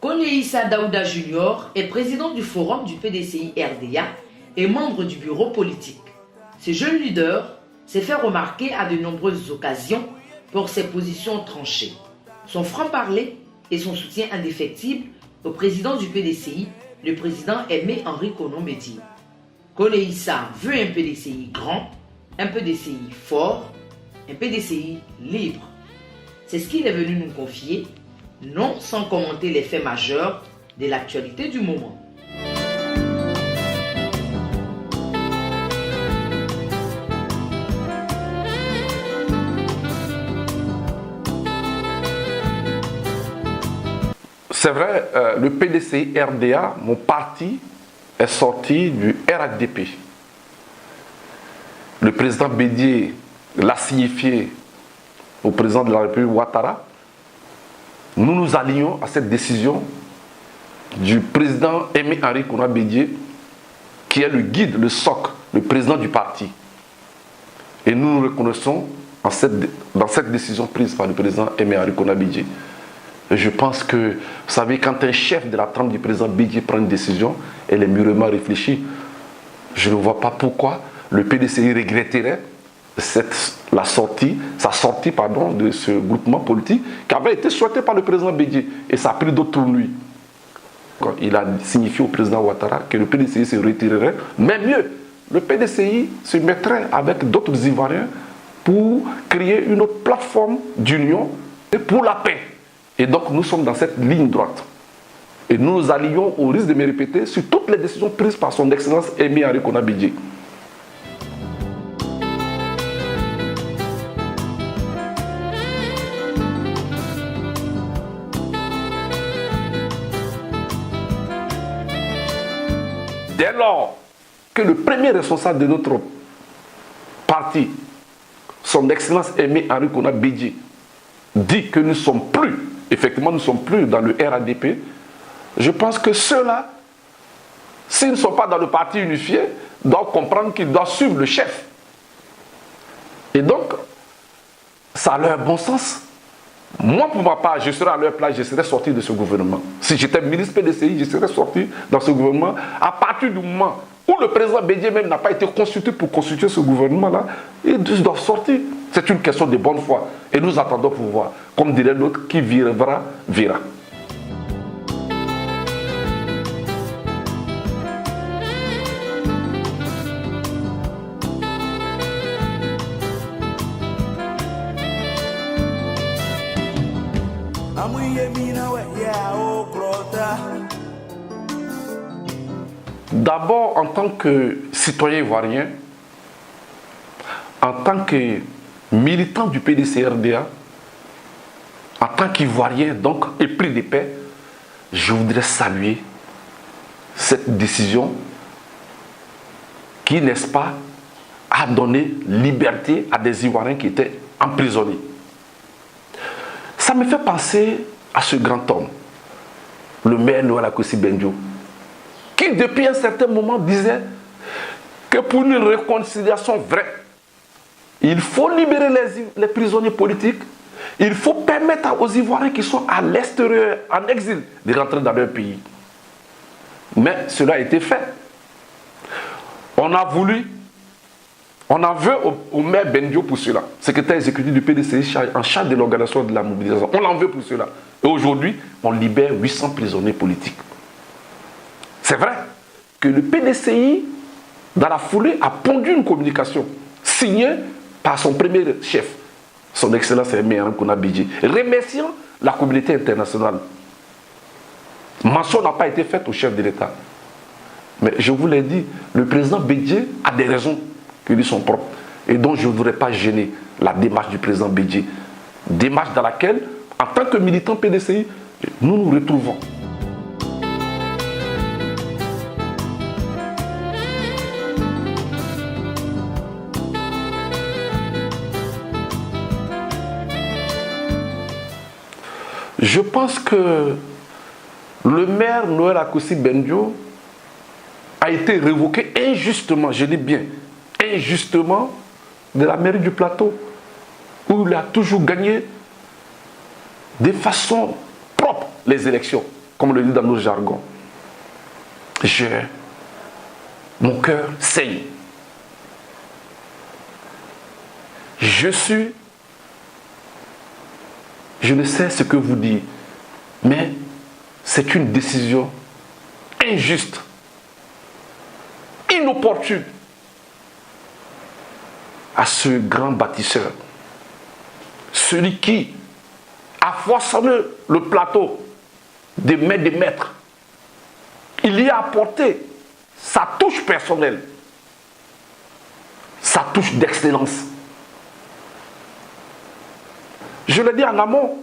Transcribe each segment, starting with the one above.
Kone Issa Daouda Junior est président du forum du PDCI RDA et membre du bureau politique. Ce jeune leader s'est fait remarquer à de nombreuses occasions pour ses positions tranchées, son franc-parler et son soutien indéfectible au président du PDCI, le président Aimé Henri Konan Bédié. Kone Issa veut un PDCI grand, un PDCI fort, un PDCI libre. C'est ce qu'il est venu nous confier, non sans commenter les faits majeurs de l'actualité du moment. C'est vrai, le PDCI RDA, mon parti, est sorti du RADP. Le président Bédié l'a signifié au président de la République Ouattara. Nous nous allions à cette décision du président Aimé Henri Konan Bédié, qui est le guide, le socle, le président du parti. Et nous nous reconnaissons dans cette décision prise par le président Aimé Henri Konan Bédié. Et je pense que, vous savez, quand un chef de la trempe du président Bédié prend une décision, elle est mûrement réfléchie. Je ne vois pas pourquoi le PDCI regretterait sa sortie de ce groupement politique qui avait été souhaité par le président Bédié. Et ça a pris d'autres tournures. Il a signifié au président Ouattara que le PDCI se retirerait. Mais mieux, le PDCI se mettrait avec d'autres Ivoiriens pour créer une autre plateforme d'union pour la paix. Et donc nous sommes dans cette ligne droite. Et nous nous allions, au risque de me répéter, sur toutes les décisions prises par son Excellence Aimé Henri Konan Bédié. Dès lors que le premier responsable de notre parti, son Excellence Aimé Henri Konan Bédié, dit que nous ne sommes plus dans le RADP, je pense que ceux-là, s'ils ne sont pas dans le parti unifié, doivent comprendre qu'ils doivent suivre le chef. Et donc, ça a leur bon sens. Moi, pour ma part, je serais à leur place, je serais sorti de ce gouvernement. Si j'étais ministre PDCI, je serais sorti dans ce gouvernement à partir du moment où le président Bédié même n'a pas été consulté pour constituer ce gouvernement-là. Ils doivent sortir. C'est une question de bonne foi. Et nous attendons pour voir. Comme dirait l'autre, qui vivra, verra. D'abord, en tant que citoyen ivoirien, en tant que militant du PDCRDA, en tant qu'Ivoirien, donc épris de paix, je voudrais saluer cette décision qui, n'est-ce pas, a donné liberté à des Ivoiriens qui étaient emprisonnés. Ça me fait penser à ce grand homme, le maire Noël Akossi Benjo, qui depuis un certain moment disait que pour une réconciliation vraie, il faut libérer les prisonniers politiques, il faut permettre aux Ivoiriens qui sont à l'extérieur, en exil, de rentrer dans leur pays. Mais cela a été fait. On en veut au maire Benjo pour cela, secrétaire exécutif du PDCI en charge de l'organisation de la mobilisation. On en veut pour cela. Et aujourd'hui, on libère 800 prisonniers politiques. C'est vrai que le PDCI, dans la foulée, a pondu une communication signée par son premier chef, son Excellence Aimé Henri Konan Bédié, remerciant la communauté internationale. Mention n'a pas été faite au chef de l'État. Mais je vous l'ai dit, le président Bédié a des raisons qui lui sont propres et dont je ne voudrais pas gêner la démarche du président Bédié. Démarche dans laquelle, en tant que militant PDCI, nous nous retrouvons. Je pense que le maire Noël Akossi Benjo a été révoqué injustement, je dis bien, injustement, de la mairie du Plateau, où il a toujours gagné de façon propre les élections, comme on le dit dans nos jargons. Mon cœur saigne. Je ne sais ce que vous dire, mais c'est une décision injuste, inopportune à ce grand bâtisseur, celui qui a façonné le plateau des maîtres. Il y a apporté sa touche personnelle, sa touche d'excellence. Je le dis en amont,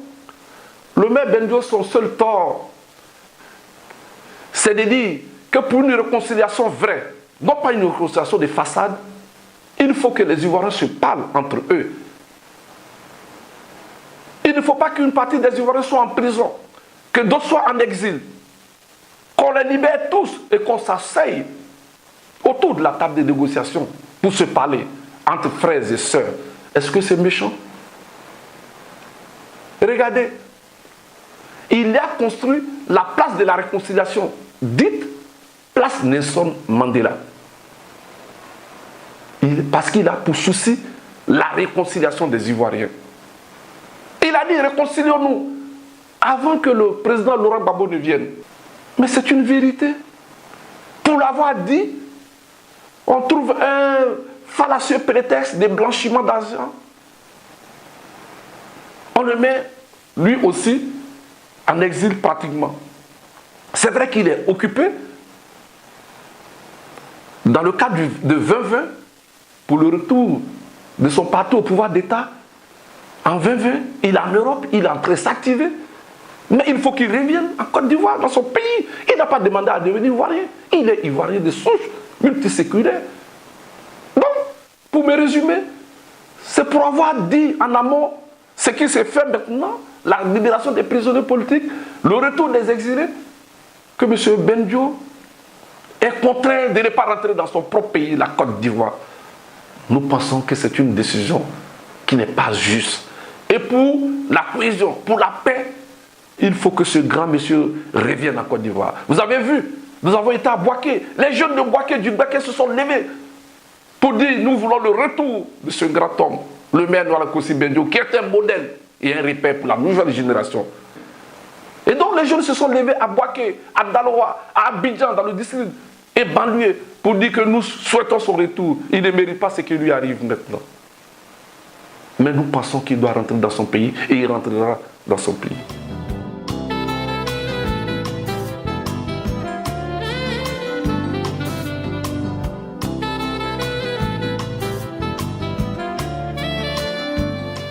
le maire Benjo, son seul tort, c'est de dire que pour une réconciliation vraie, non pas une réconciliation de façade, il faut que les Ivoiriens se parlent entre eux. Il ne faut pas qu'une partie des Ivoiriens soit en prison, que d'autres soient en exil, qu'on les libère tous et qu'on s'asseye autour de la table de négociation pour se parler entre frères et sœurs. Est-ce que c'est méchant? Regardez, il a construit la place de la réconciliation, dite place Nelson Mandela. Parce qu'il a pour souci la réconciliation des Ivoiriens. Il a dit réconcilions-nous avant que le président Laurent Gbagbo ne vienne. Mais c'est une vérité. Pour l'avoir dit, on trouve un fallacieux prétexte de blanchiment d'argent. On le met, lui aussi, en exil pratiquement. C'est vrai qu'il est occupé dans le cadre de 2020 pour le retour de son parti au pouvoir d'État. En 2020, il est en Europe, il est en train de s'activer. Mais il faut qu'il revienne en Côte d'Ivoire, dans son pays. Il n'a pas demandé à devenir ivoirien. Il est ivoirien de souche, multiséculaire. Donc, pour me résumer, c'est pour avoir dit en amont ce qui s'est fait maintenant, la libération des prisonniers politiques, le retour des exilés, que M. Benjo est contraint de ne pas rentrer dans son propre pays, la Côte d'Ivoire. Nous pensons que c'est une décision qui n'est pas juste. Et pour la cohésion, pour la paix, il faut que ce grand monsieur revienne en Côte d'Ivoire. Vous avez vu, nous avons été à Boaké. Les jeunes de Boaké, du Boaké se sont levés pour dire nous voulons le retour de ce grand homme, le maire Noala Kossi Benjo, qui est un modèle et un repère pour la nouvelle génération. Et donc les jeunes se sont levés à Boaké, à Daloa, à Abidjan, dans le district et banlieue, pour dire que nous souhaitons son retour. Il ne mérite pas ce qui lui arrive maintenant. Mais nous pensons qu'il doit rentrer dans son pays et il rentrera dans son pays.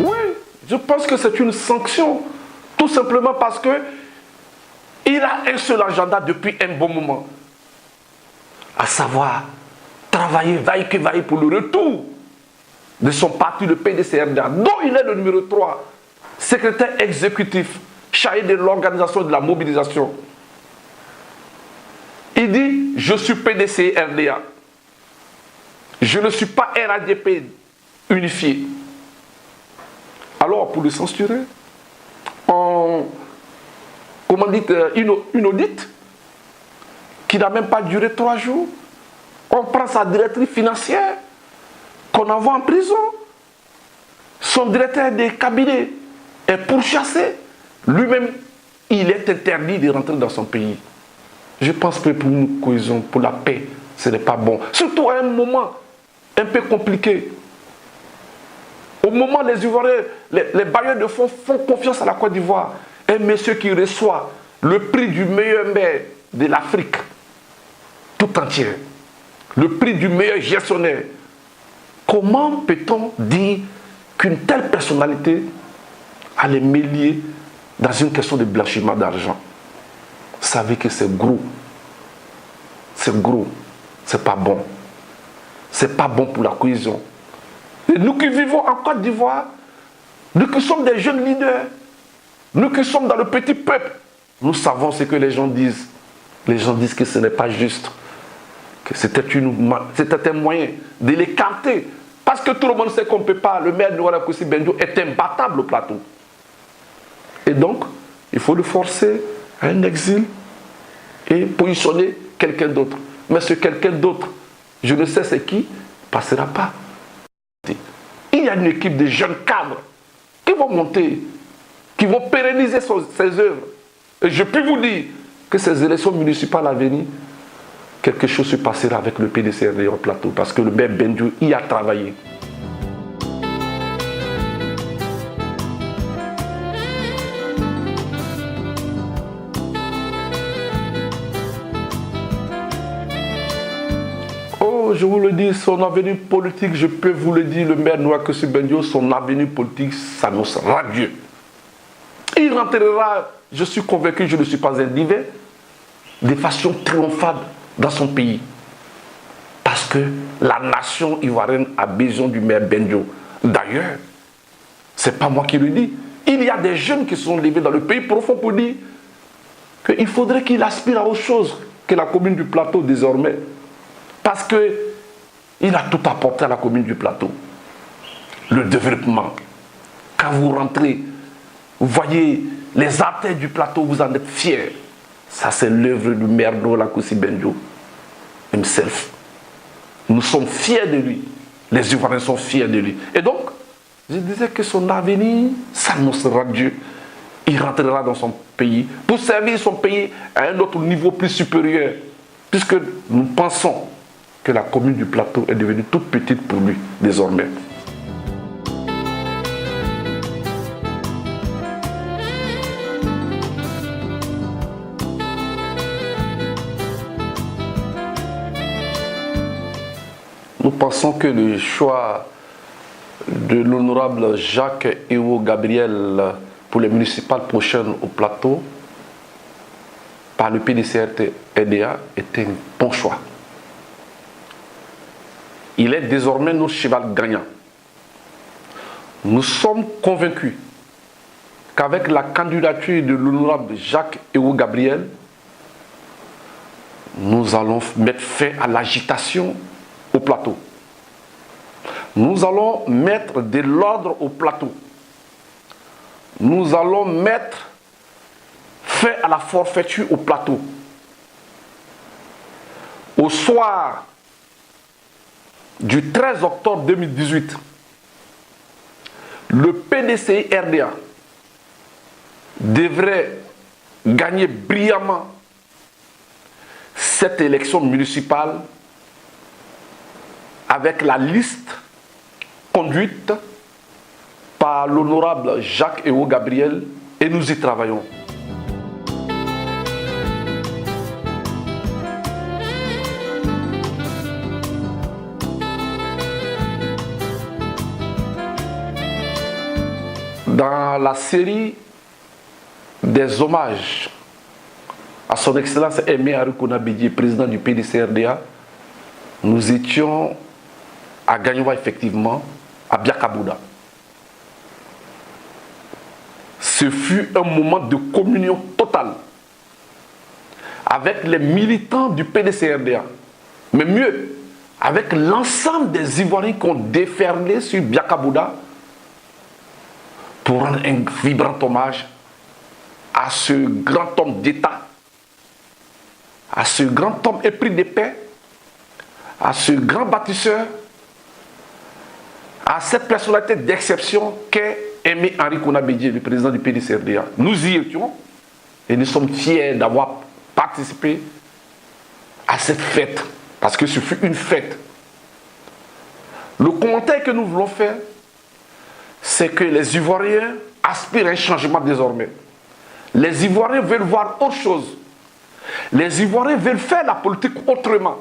Oui, je pense que c'est une sanction. Tout simplement parce que il a un seul agenda depuis un bon moment. À savoir, travailler vaille que vaille pour le retour de son parti, le PDC-RDA, dont il est le numéro 3, secrétaire exécutif, chargé de l'organisation de la mobilisation. Il dit, je suis PDC-RDA. Je ne suis pas RADP unifié. Alors, pour le censurer, une audite qui n'a même pas duré 3 jours. On prend sa directrice financière, qu'on envoie en prison. Son directeur de cabinet est pourchassé. Lui-même, il est interdit de rentrer dans son pays. Je pense que pour une cohésion, pour la paix, ce n'est pas bon. Surtout à un moment un peu compliqué. Au moment où les Ivoiriens, les bailleurs de fonds font confiance à la Côte d'Ivoire, un monsieur qui reçoit le prix du meilleur maire de l'Afrique tout entière, le prix du meilleur gestionnaire. Comment peut-on dire qu'une telle personnalité allait mêler dans une question de blanchiment d'argent? Vous savez que c'est gros. C'est gros. C'est pas bon. C'est pas bon pour la cohésion. Et nous qui vivons en Côte d'Ivoire, nous qui sommes des jeunes leaders, nous qui sommes dans le petit peuple, nous savons ce que les gens disent. Les gens disent que ce n'est pas juste, que c'était un moyen de l'écarter. Parce que tout le monde sait qu'on ne peut pas. Le maire de Noala Kossi Benjo est imbattable au plateau. Et donc, il faut le forcer à un exil et positionner quelqu'un d'autre. Mais ce quelqu'un d'autre, je ne sais c'est qui, ne passera pas. Il y a une équipe de jeunes cadres qui vont monter, qui vont pérenniser ses œuvres. Et je peux vous dire que ces élections municipales à venir, quelque chose se passera avec le PDCRD au plateau, parce que le maire Bendio y a travaillé. Oh, je vous le dis, son avenir politique, je peux vous le dire, le maire Noakossi Bendio, son avenir politique s'annonce radieux. Il rentrera, je suis convaincu, je ne suis pas un divin, de façon triomphale dans son pays. Parce que la nation ivoirienne a besoin du maire Bendio. D'ailleurs, ce n'est pas moi qui le dis. Il y a des jeunes qui sont levés dans le pays profond pour dire qu'il faudrait qu'il aspire à autre chose que la commune du Plateau désormais. Parce qu'il a tout apporté à la commune du Plateau. Le développement. Quand vous rentrez, vous voyez les artères du Plateau, vous en êtes fiers. Ça, c'est l'œuvre du maire Noakossi Bendio himself. Nous sommes fiers de lui. Les Ivoiriens sont fiers de lui. Et donc, je disais que son avenir s'annoncera Dieu. Il rentrera dans son pays pour servir son pays à un autre niveau plus supérieur. Puisque nous pensons que la commune du Plateau est devenue toute petite pour lui désormais. Nous pensons que le choix de l'honorable Jacques Ewo Gabriel pour les municipales prochaines au Plateau par le PDCRD-RDA est un bon choix. Il est désormais notre cheval gagnant. Nous sommes convaincus qu'avec la candidature de l'honorable Jacques Ewo Gabriel, nous allons mettre fin à l'agitation au Plateau. Nous allons mettre de l'ordre au Plateau. Nous allons mettre fin à la forfaiture au Plateau. Au soir du 13 octobre 2018, le PDCI-RDA devrait gagner brillamment cette élection municipale avec la liste conduite par l'honorable Jacques Ewo Gabriel, et nous y travaillons. Dans la série des hommages à son Excellence Aimé Arikona Bédié, président du PDCRDA, nous étions à Gagnoua, effectivement, à Biakabouda. Ce fut un moment de communion totale avec les militants du PDCRDA, mais mieux, avec l'ensemble des Ivoiriens qui ont déferlé sur Biakabouda pour rendre un vibrant hommage à ce grand homme d'État, à ce grand homme épris de paix, à ce grand bâtisseur, à cette personnalité d'exception qu'est Aimé Arikona Bédié, le président du PDCRDA. Nous y étions et nous sommes fiers d'avoir participé à cette fête, parce que ce fut une fête. Le commentaire que nous voulons faire, c'est que les Ivoiriens aspirent à un changement désormais. Les Ivoiriens veulent voir autre chose. Les Ivoiriens veulent faire la politique autrement.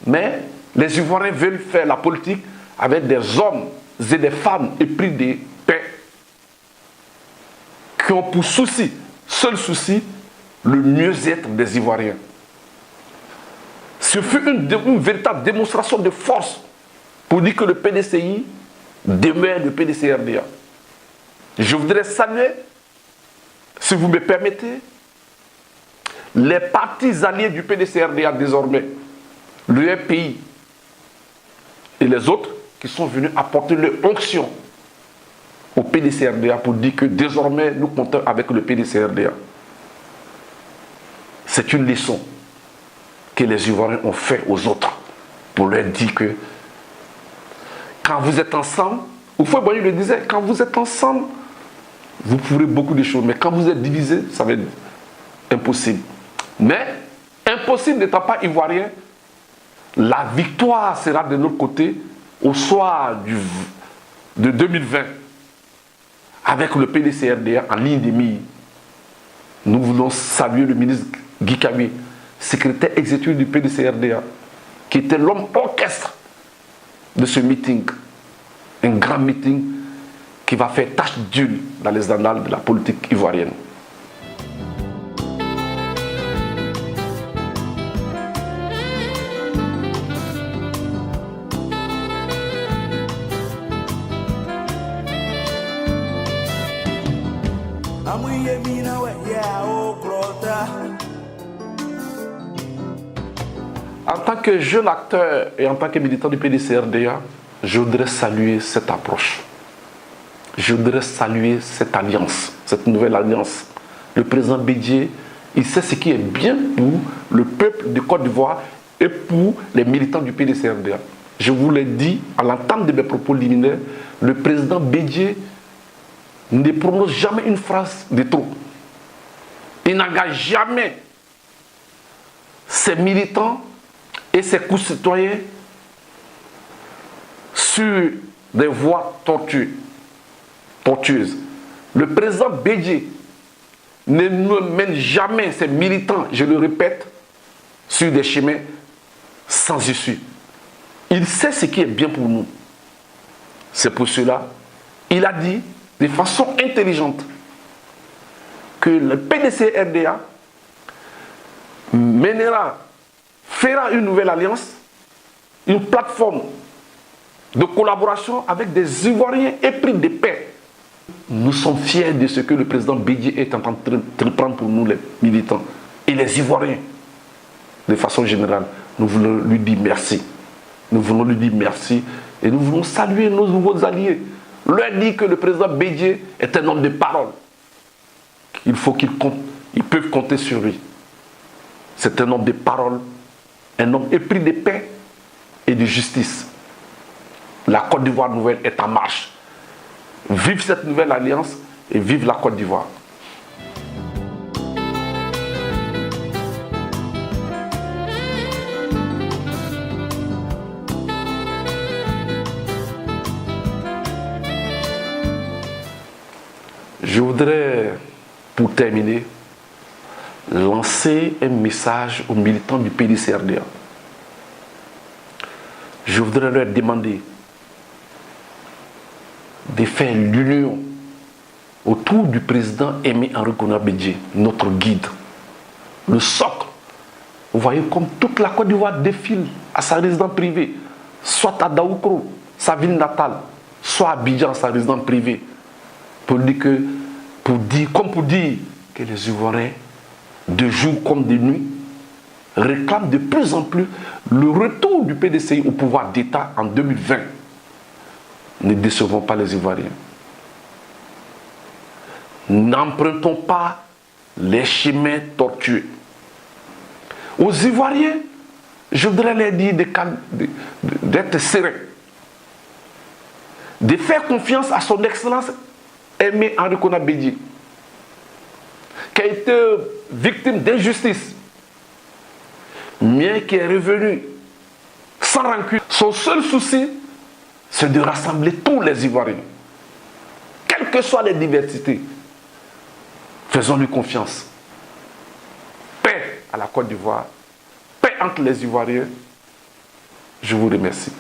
Mais les Ivoiriens veulent faire la politique avec des hommes et des femmes épris de paix, qui ont pour souci, seul souci, le mieux-être des Ivoiriens. Ce fut une véritable démonstration de force pour dire que le PDCI demeure le PDCRDA. Je voudrais saluer, si vous me permettez, les partis alliés du PDCRDA désormais, le RPI et les autres qui sont venus apporter leur onction au PDCRDA pour dire que désormais nous comptons avec le PDCRDA. C'est une leçon que les Ivoiriens ont fait aux autres pour leur dire que quand vous êtes ensemble, Houphouët-Boigny le disait, quand vous êtes ensemble, vous pourrez beaucoup de choses, mais quand vous êtes divisés, ça va être impossible. Mais, impossible n'étant pas ivoirien, la victoire sera de notre côté au soir de 2020, avec le PDCRDA en ligne de mire. Nous voulons saluer le ministre Guy Kabi, secrétaire exécutif du PDCRDA, qui était l'homme orchestre de ce meeting. Un grand meeting qui va faire tache d'huile dans les annales de la politique ivoirienne. En tant que jeune acteur et en tant que militant du PDCRDA, je voudrais saluer cette approche. Je voudrais saluer cette alliance, cette nouvelle alliance. Le président Bédié, il sait ce qui est bien pour le peuple de Côte d'Ivoire et pour les militants du PDCRDA. Je vous l'ai dit à l'entame de mes propos liminaires, le président Bédié ne prononce jamais une phrase de trop. Il n'engage jamais ses militants et ses concitoyens sur des voies tortueuses. Le président Bédié ne mène jamais ses militants, je le répète, sur des chemins sans issue. Il sait ce qui est bien pour nous. C'est pour cela il a dit de façon intelligente que le PDCRDA fera une nouvelle alliance, une plateforme de collaboration avec des Ivoiriens épris de paix. Nous sommes fiers de ce que le président Bédié est en train de prendre pour nous, les militants et les Ivoiriens. De façon générale, nous voulons lui dire merci. Nous voulons lui dire merci et nous voulons saluer nos nouveaux alliés. Leur dire que le président Bédié est un homme de parole. Il faut ils peuvent compter sur lui. C'est un homme de parole, un homme épris de paix et de justice. La Côte d'Ivoire nouvelle est en marche. Vive cette nouvelle alliance et vive la Côte d'Ivoire. Je voudrais, pour terminer, lancer un message aux militants du PDCRDA. Je voudrais leur demander de faire l'union autour du président Aimé Henri Konan Bédié, notre guide, le socle. Vous voyez comme toute la Côte d'Ivoire défile à sa résidence privée, soit à Daoukro, sa ville natale, soit à Abidjan, sa résidence privée, pour dire que les Ivoiriens, de jour comme de nuit, réclament de plus en plus le retour du PDCI au pouvoir d'État en 2020. Ne décevons pas les Ivoiriens. N'empruntons pas les chemins tortueux. Aux Ivoiriens, je voudrais leur dire d'être sereins, de faire confiance à son Excellence Aimé Henri Konan Bédié, qui a été victime d'injustice, mais qui est revenu sans rancune. Son seul souci, c'est de rassembler tous les Ivoiriens, quelles que soient les diversités. Faisons-lui confiance. Paix à la Côte d'Ivoire, paix entre les Ivoiriens. Je vous remercie.